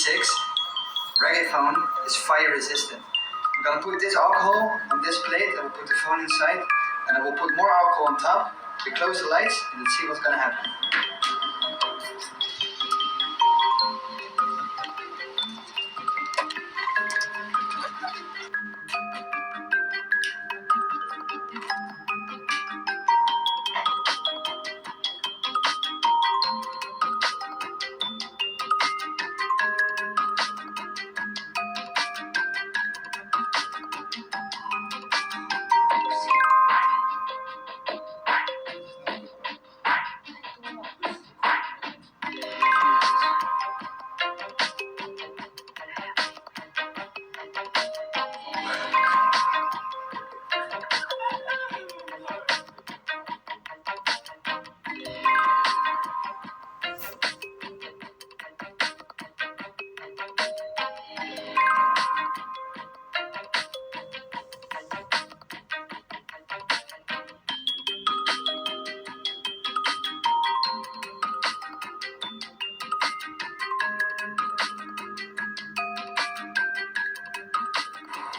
WP6 reggae phone is fire resistant. I'm gonna put this alcohol on this plate, I will put the phone inside, and I will put more alcohol on top. We close the lights and let's see what's gonna happen.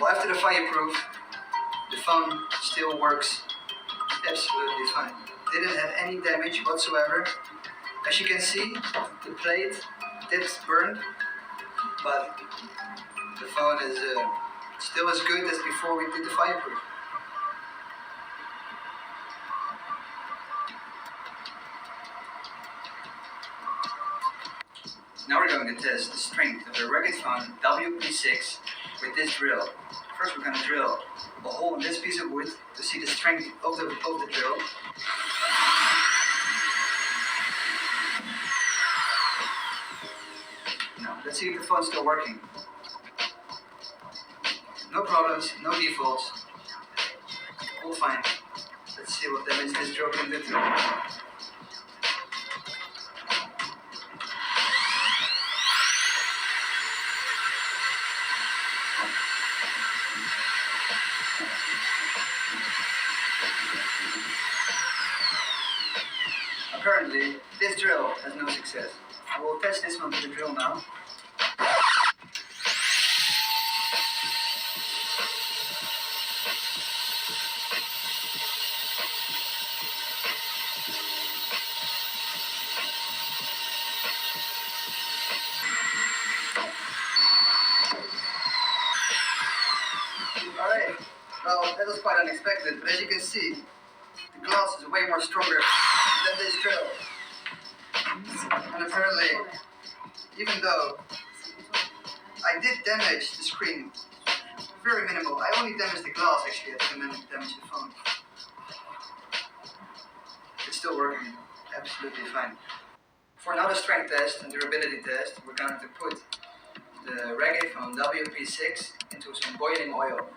Well, after the fireproof, the phone still works absolutely fine. Didn't have any damage whatsoever. As you can see, the plate is burned, but the phone is still as good as before we did the fireproof. Now we're going to test the strength of the rugged phone WP6 with this drill. First we're going to drill a hole in this piece of wood to see the strength of the drill. Now let's see if the phone's still working. No problems, no defaults, all fine. Let's see what damage this drill can do to it. Apparently, this drill has no success. I will attach this one to the drill now. Alright, well that was quite unexpected, but as you can see, the glass is way more stronger than this drill. And apparently, even though I did damage the screen, very minimal. I only damaged the glass actually, I didn't damage the phone. It's still working absolutely fine. For another strength test and durability test, we're going to put the reggae phone WP6 into some boiling oil.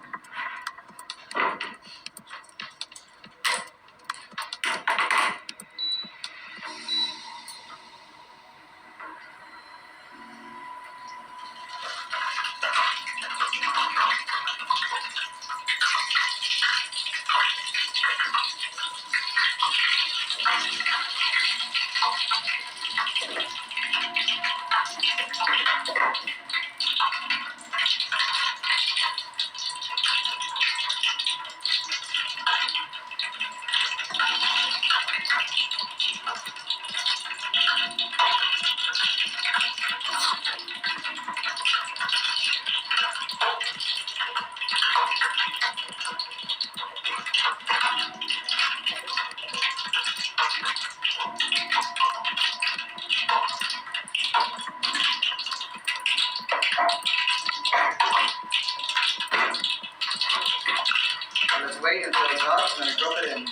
Let's wait until it's hot and then drop it in.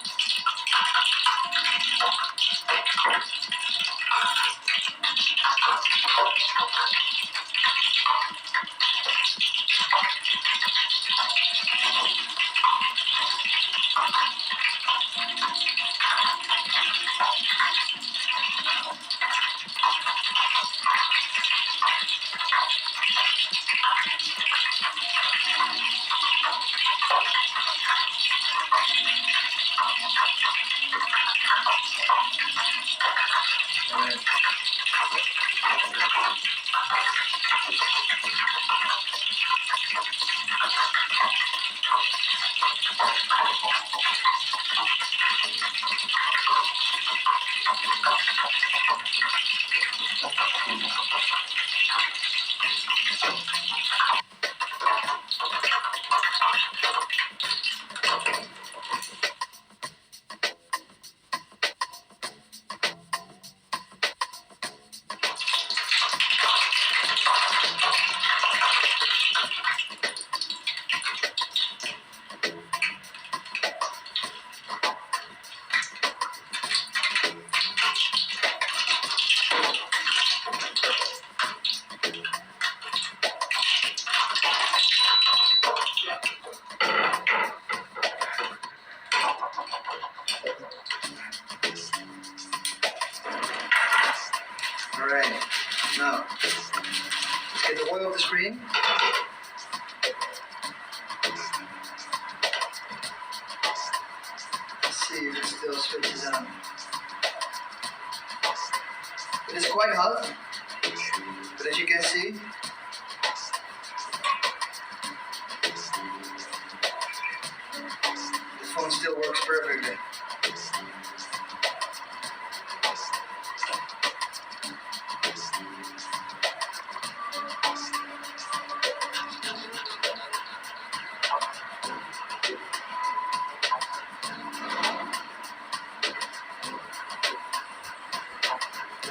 Alright, now let's get the oil off the screen. Let's see if it still switches on. It is quite hot, but as you can see, the phone still works perfectly.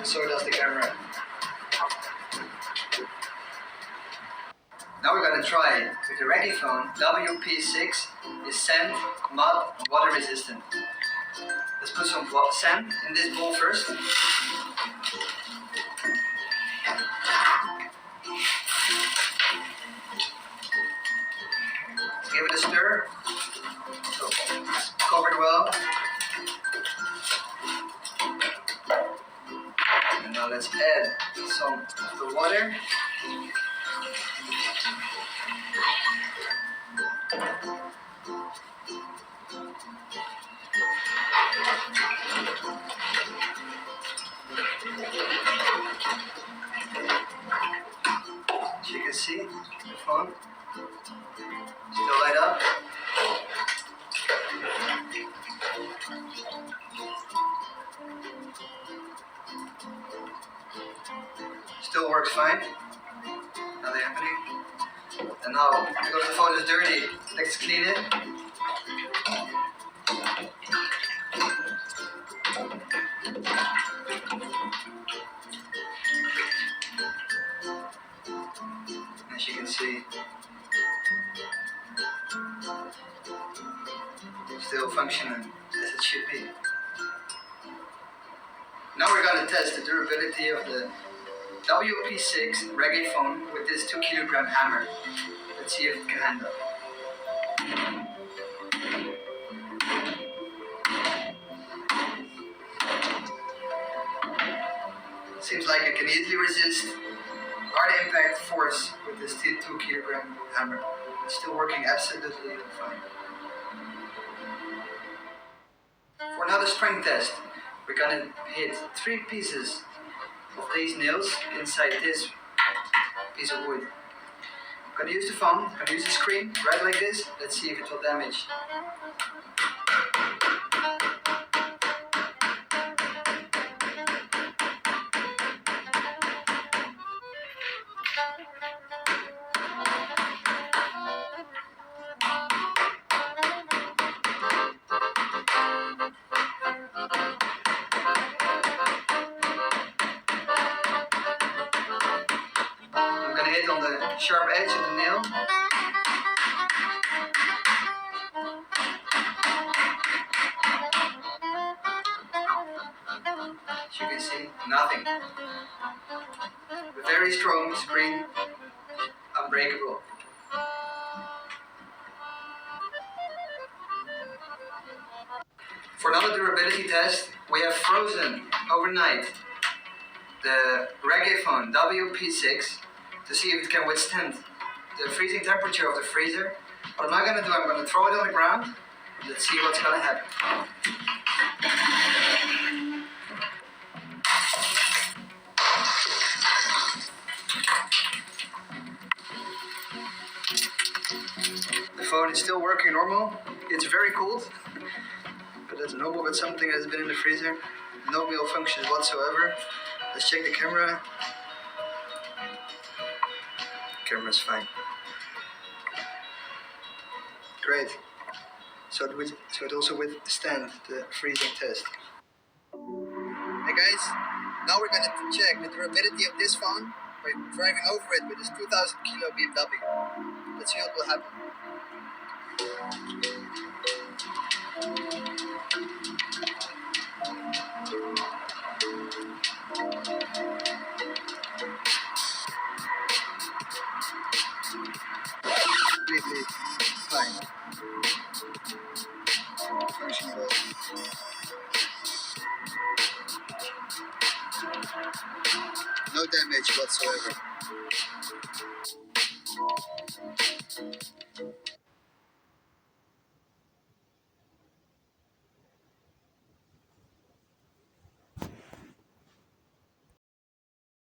So does the camera. Now we're going to try it with the Reggae phone WP6 is sand, mud, and water resistant. Let's put some sand in this bowl first. Let's give it a stir. So it's covered well. And now let's add some of the water. As you can see, the phone still light up. Still works fine. Nothing happening. And now, because the phone is dirty, let's clean it. As you can see, still functioning as it should be. Now we're going to test the durability of the WP6 Reggae phone with this 2 kilogram hammer. Let's see if it can handle. Seems like it can easily resist hard impact force with this 2 kilogram hammer. It's still working absolutely fine. For another strength test, we're going to hit 3 pieces of these nails inside this piece of wood. I'm going to use the phone, I'm going to use the screen right like this. Let's see if it will damage. Hit on the sharp edge of the nail. As you can see, nothing. A very strong screen, unbreakable. For another durability test, we have frozen overnight the Reggae phone WP6 to see if it can withstand the freezing temperature of the freezer. What am I going to do? I'm going to throw it on the ground. Let's see what's going to happen. The phone is still working normal. It's very cold, but that's normal with something that's been in the freezer. No malfunctions whatsoever. Let's check the camera. Camera's fine. Great. So it also withstand the freezing test. Hey guys, now we're gonna check the durability of this phone by driving over it with this 2000 kilo BMW. Let's see what will happen. Completely fine. Function well. No damage whatsoever.